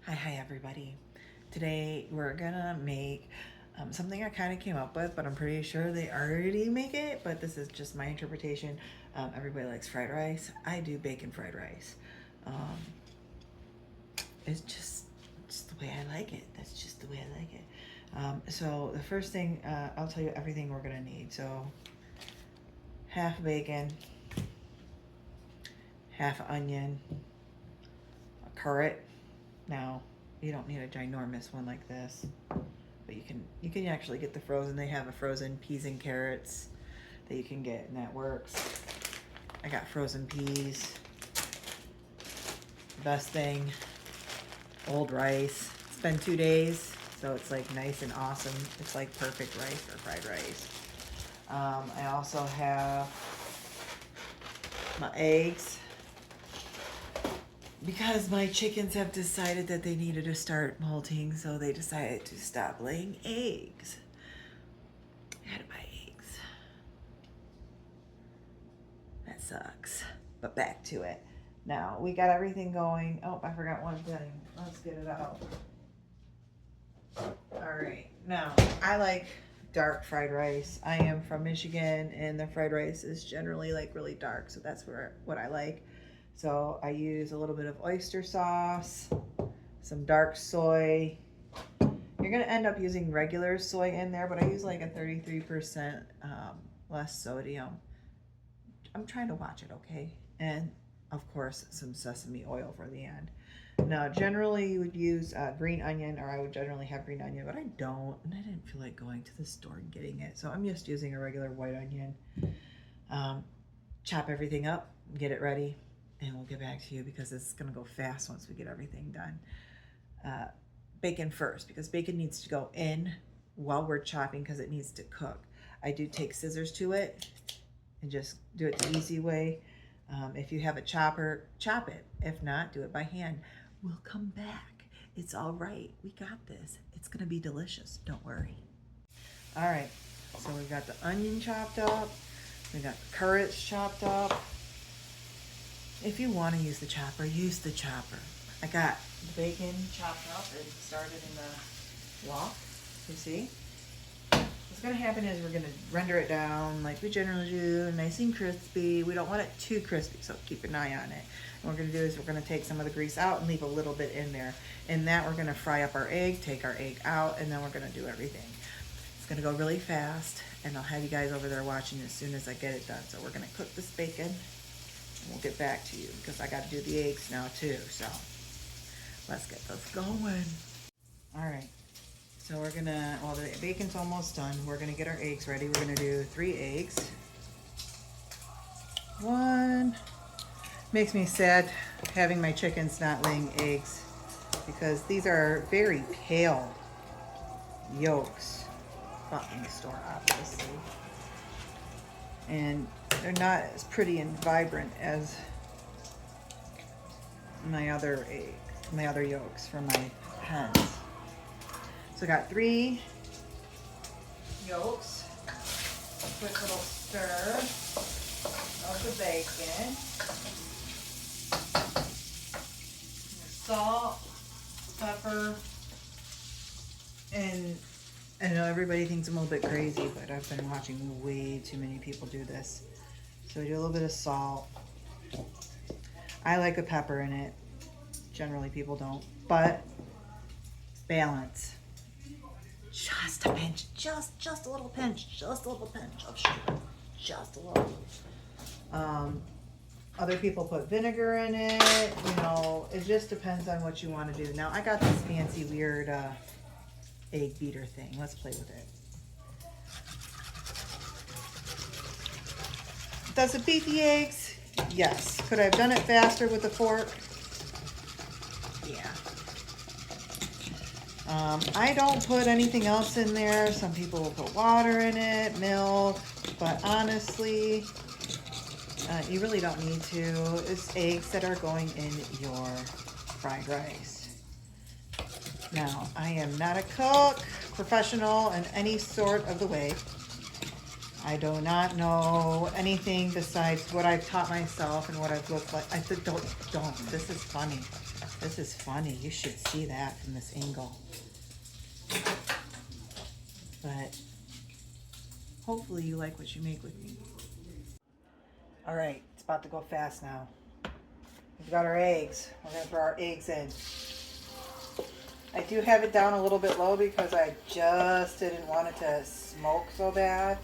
Hi everybody. Today we're gonna make something I kind of came up with, but I'm pretty sure they already make it, but this is just my interpretation. Everybody likes fried rice. I do bacon fried rice. Um, it's just the way I like it. That's just the way I like it. So the first thing, I'll tell you everything we're gonna need. So half bacon, half onion, a carrot. Now, you don't need a ginormous one like this, but you can actually get the frozen. They have a frozen peas and carrots that you can get, and that works. I got frozen peas. Best thing, old rice. It's been 2 days, so it's like nice and awesome. It's like perfect rice for fried rice. I also have my eggs. Because my chickens have decided that they needed to start molting, so they decided to stop laying eggs. I had to buy eggs. That sucks. But back to it. Now, we got everything going. Oh, I forgot one thing. Let's get it out. Alright, now, I like dark fried rice. I am from Michigan, and the fried rice is generally like really dark, so that's what I like. So I use a little bit of oyster sauce, some dark soy. You're gonna end up using regular soy in there, but I use like a 33% less sodium. I'm trying to watch it, okay? And of course, some sesame oil for the end. Now, generally you would use green onion, or I would generally have green onion, but I don't, and I didn't feel like going to the store and getting it. So I'm just using a regular white onion. Chop everything up, get it ready, and we'll get back to you because it's going to go fast once we get everything done. Bacon first, because bacon needs to go in while we're chopping because it needs to cook. I do take scissors to it and just do it the easy way. If you have a chopper, chop it. If not, do it by hand. We'll come back. It's all right. We got this. It's going to be delicious. Don't worry. All right. So we got the onion chopped up. We got the carrots chopped up. If you want to use the chopper, use the chopper. I got the bacon chopped up and started in the wok. You see? What's going to happen is we're going to render it down like we generally do, nice and crispy. We don't want it too crispy, so keep an eye on it. And what we're going to do is we're going to take some of the grease out and leave a little bit in there. In that, we're going to fry up our egg, take our egg out, and then we're going to do everything. It's going to go really fast, and I'll have you guys over there watching as soon as I get it done. So we're going to cook this bacon, and we'll get back to you because I got to do the eggs now too. So let's get this going. All right. So we're going to, well, the bacon's almost done. We're going to get our eggs ready. We're going to do 3 eggs. One. Makes me sad having my chickens not laying eggs because these are very pale yolks. Bought in the store, obviously. And they're not as pretty and vibrant as my other yolks from my hens. So I got 3 yolks. Quick little stir of the bacon. Salt, pepper, and I know everybody thinks I'm a little bit crazy, but I've been watching way too many people do this. So I do a little bit of salt. I like a pepper in it. Generally people don't, but balance. Just a pinch, just a little pinch, just a little pinch of sugar, just a little. Other people put vinegar in it. You know, it just depends on what you want to do. Now I got this fancy weird egg beater thing. Let's play with it. Does it beat the eggs? Yes. Could I have done it faster with a fork? Yeah. I don't put anything else in there. Some people will put water in it, milk, but honestly, you really don't need to. It's eggs that are going in your fried rice. Now, I am not a cook, professional in any sort of the way. I do not know anything besides what I've taught myself and what I've looked like. I said, don't. This is funny. This is funny. You should see that from this angle. But hopefully you like what you make with me. All right, it's about to go fast now. We've got our eggs. We're gonna throw our eggs in. I do have it down a little bit low because I just didn't want it to smoke so bad.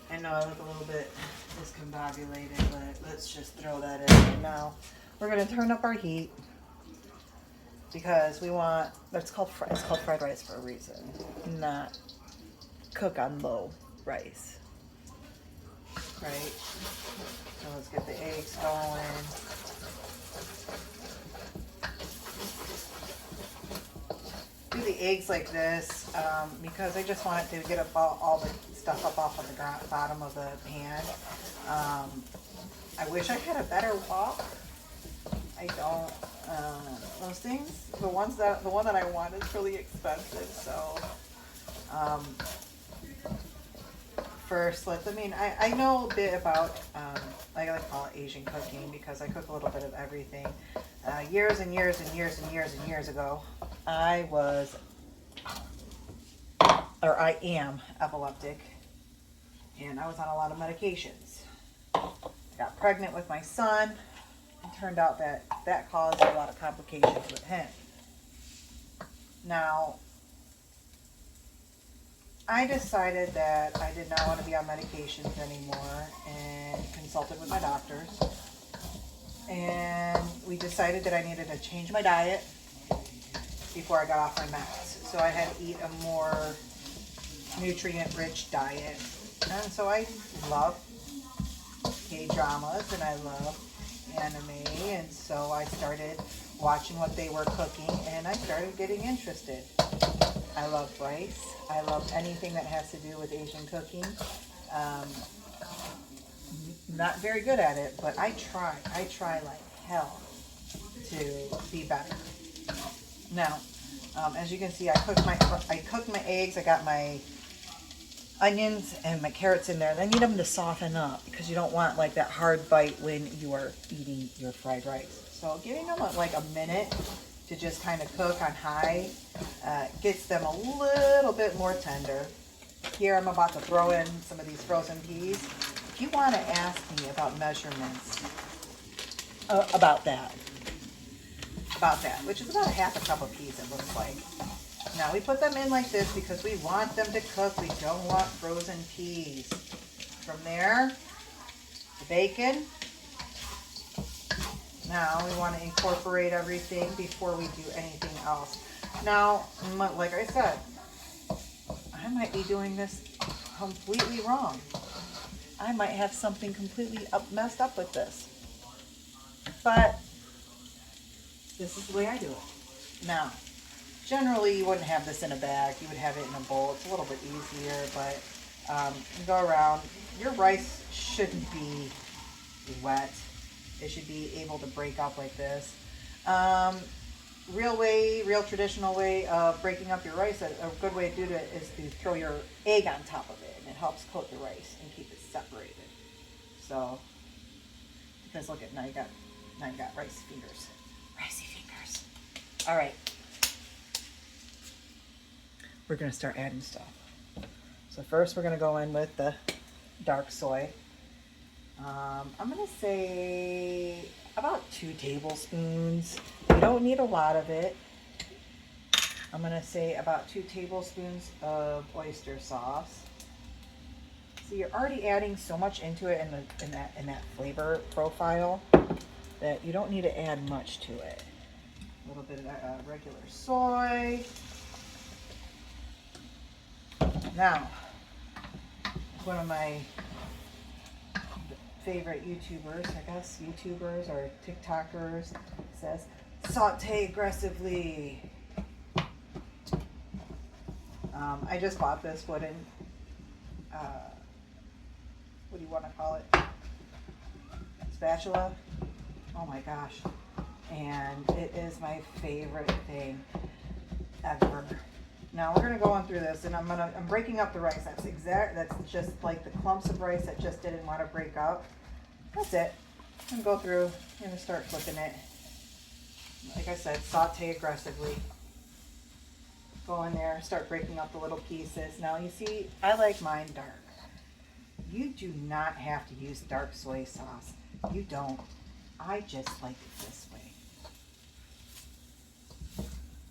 I know I look a little bit discombobulated, but let's just throw that in there now. We're gonna turn up our heat because we want, it's called fried rice for a reason, not cook on low rice, right? So let's get the eggs going. Do the eggs like this because I just want it to get up all the stuff up off of the bottom of the pan. I wish I had a better wok. I don't. Those things, the one that I want is really expensive. So first, I know a bit about I like to call it Asian cooking because I cook a little bit of everything. Years and years and years and years and years ago, I am epileptic, and I was on a lot of medications. I got pregnant with my son. It turned out that caused a lot of complications with him. Now, I decided that I did not want to be on medications anymore and consulted with my doctors. And we decided that I needed to change my diet before I got off my meds. So I had to eat a more nutrient-rich diet. And so I love K-dramas and I love anime. And so I started watching what they were cooking and I started getting interested. I love rice. I love anything that has to do with Asian cooking. Not very good at it, but I try like hell to be better. Now, as you can see, I cooked my eggs. I got my onions and my carrots in there. And I need them to soften up because you don't want like that hard bite when you are eating your fried rice. So giving them like a minute to just kind of cook on high gets them a little bit more tender. Here I'm about to throw in some of these frozen peas. If you want to ask me about measurements, about that, which is about a half a cup of peas it looks like. Now we put them in like this because we want them to cook. We don't want frozen peas. From there, the bacon. Now we want to incorporate everything before we do anything else. Now, like I said, I might be doing this completely wrong. I might have something completely messed up with this. But this is the way I do it. Now, generally you wouldn't have this in a bag. You would have it in a bowl. It's a little bit easier, but you go around. Your rice shouldn't be wet. It should be able to break up like this. Real traditional way of breaking up your rice, a good way to do it is to throw your egg on top of it, and it helps coat the rice and keep it separated. So, because look at, now you got rice fingers. Ricey fingers. All right. We're gonna start adding stuff. So first we're gonna go in with the dark soy. I'm gonna say about 2 tablespoons. You don't need a lot of it. I'm gonna say about 2 tablespoons of oyster sauce. So you're already adding so much into it in that flavor profile that you don't need to add much to it. A little bit of regular soy. Now, one of my favorite YouTubers, I guess, YouTubers or TikTokers, says, saute aggressively. I just bought this wooden, what do you want to call it? Spatula. Oh my gosh. And it is my favorite thing ever. Now we're gonna go on through this, and I'm breaking up the rice. That's just like the clumps of rice that just didn't want to break up. That's it. And go through, I'm gonna start flipping it. Like I said, saute aggressively. Go in there, start breaking up the little pieces. Now you see, I like mine dark. You do not have to use dark soy sauce. You don't. I just like it this way.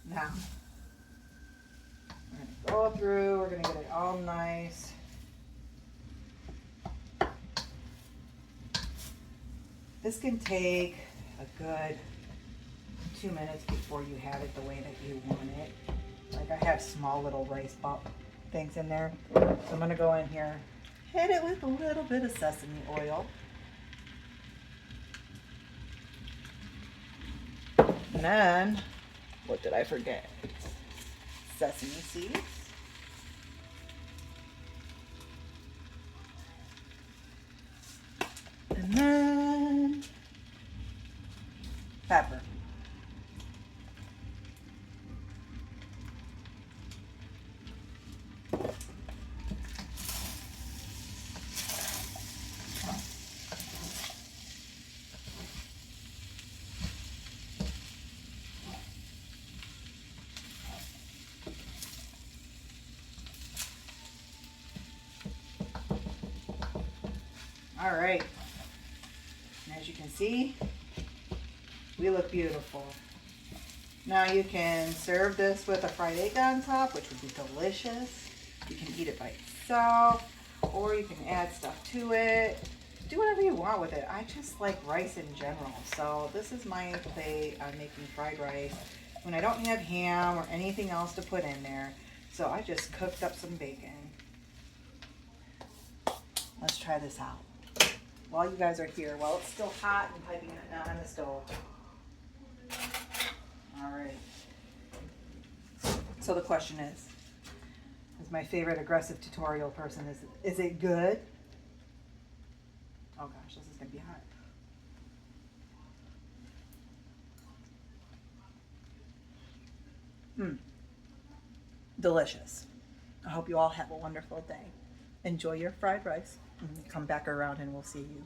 Now, we're gonna go through, we're gonna get it all nice. This can take a good 2 minutes before you have it the way that you want it. Like I have small little rice ball things in there. So I'm gonna go in here, hit it with a little bit of sesame oil. And then, what did I forget? Sesame seeds. And then pepper. All right, and as you can see, we look beautiful. Now you can serve this with a fried egg on top, which would be delicious. You can eat it by itself, or you can add stuff to it. Do whatever you want with it. I just like rice in general, so this is my plate on making fried rice when I don't have ham or anything else to put in there. So I just cooked up some bacon. Let's try this out while you guys are here, while it's still hot and piping it down on the stove. All right. So the question is my favorite aggressive tutorial person, is it good? Oh gosh, this is gonna be hot. Delicious. I hope you all have a wonderful day. Enjoy your fried rice and come back around and we'll see you